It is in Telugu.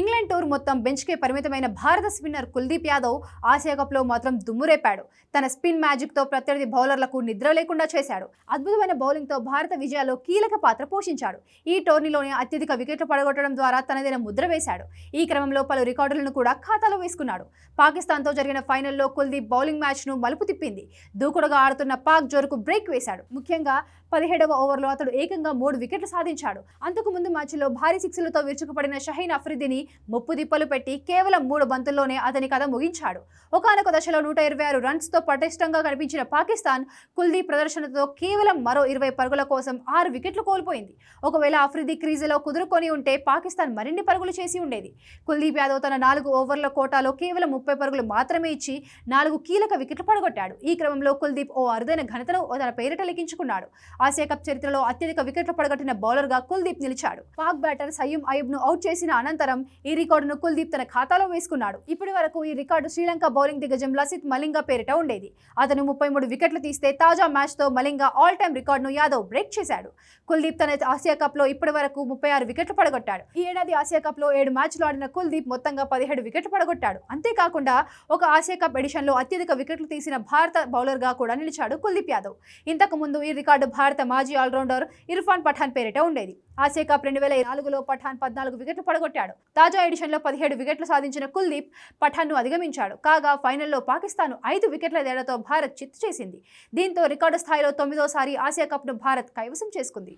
ఇంగ్లాండ్ టూర్ మొత్తం బెంచ్కే పరిమితమైన భారత స్పిన్నర్ కుల్దీప్ యాదవ్ ఆసియా కప్లో మాత్రం దుమ్మురేపాడు. తన స్పిన్ మ్యాజిక్తో ప్రత్యర్థి బౌలర్లకు నిద్ర లేకుండా చేశాడు. అద్భుతమైన బౌలింగ్తో భారత విజయాల్లో కీలక పాత్ర పోషించాడు. ఈ టోర్నీలోనే అత్యధిక వికెట్లు పడగొట్టడం ద్వారా తనదైన ముద్ర వేశాడు. ఈ క్రమంలో పలు రికార్డులను కూడా ఖాతాలో వేసుకున్నాడు. పాకిస్తాన్తో జరిగిన ఫైనల్లో కుల్దీప్ బౌలింగ్ మ్యాచ్ను మలుపు తిప్పింది. దూకుడుగా ఆడుతున్న పాక్ జోరుకు బ్రేక్ వేశాడు. ముఖ్యంగా 17వ ఓవర్లో అతడు ఏకంగా 3 వికెట్లు సాధించాడు. అంతకు ముందు మ్యాచ్లో భారీ సిక్స్లతో విరుచుకుపడిన షహీన్ అఫ్రిదీని ముప్పు దిప్పలు పెట్టి కేవలం 3 బంతుల్లోనే అతని కథ ముగించాడు. ఒకానొక దశలో 126 రన్స్తో పటిష్టంగా కనిపించిన పాకిస్తాన్ కుల్దీప్ ప్రదర్శనతో కేవలం మరో 20 పరుగుల కోసం 6 వికెట్లు కోల్పోయింది. ఒకవేళ అఫ్రిదీ క్రీజులో కుదురుకొని ఉంటే పాకిస్తాన్ మరిన్ని పరుగులు చేసి ఉండేది. కుల్దీప్ యాదవ్ తన 4 ఓవర్ల కోటాలో కేవలం 30 పరుగులు మాత్రమే ఇచ్చి 4 కీలక వికెట్లు పడగొట్టాడు. ఈ క్రమంలో కుల్దీప్ ఓ అరుదైన ఘనతను తన పేరిట లిఖించుకున్నాడు. ఆసియా కప్ చరిత్రలో అత్యధిక వికెట్లు పడగొట్టిన బౌలర్గా కుల్దీప్ నిలిచాడు. పాక్ బ్యాటర్ సయ్యూమ్ అయూబ్ను అవుట్ చేసిన అనంతరం ఈ రికార్డును కుల్దీప్ తన ఖాతాలో వేసుకున్నాడు. ఇప్పటి వరకు ఈ రికార్డు శ్రీలంక బౌలింగ్ దిగ్గజం లసిత్ మలింగ పేరిట ఉండేది. అతను 33 వికెట్లు తీస్తే తాజా మ్యాచ్తో మలింగ ఆల్ టైమ్ రికార్డును యాదవ్ బ్రేక్ చేశాడు. కుల్దీప్ తన ఆసియా కప్లో ఇప్పటి వరకు 36 వికెట్లు పడగొట్టాడు. ఈ ఏడాది ఆసియా కప్లో 7 మ్యాచ్లు ఆడిన కుల్దీప్ మొత్తంగా 17 వికెట్లు పడగొట్టాడు. అంతేకాకుండా ఒక ఆసియా కప్ ఎడిషన్లో అత్యధిక వికెట్లు తీసిన భారత బౌలర్గా కూడా నిలిచాడు కుల్దీప్ యాదవ్. ఇంతకు ముందు ఈ రికార్డు భారత మాజీ ఆల్రౌండర్ ఇర్ఫాన్ పఠాన్ పేరిట ఉండేది. ఆసియా కప్ 2004లో పఠాన్ 14 వికెట్లు పడగొట్టాడు. తాజా ఎడిషన్లో 17 వికెట్లు సాధించిన కుల్దీప్ పఠాన్ను అధిగమించాడు. కాగా ఫైనల్లో పాకిస్తాన్ 5 వికెట్ల తేడాతో భారత్ చిత్తు చేసింది. దీంతో రికార్డు స్థాయిలో 9వ సారి ఆసియా కప్ను భారత్ కైవసం చేసుకుంది.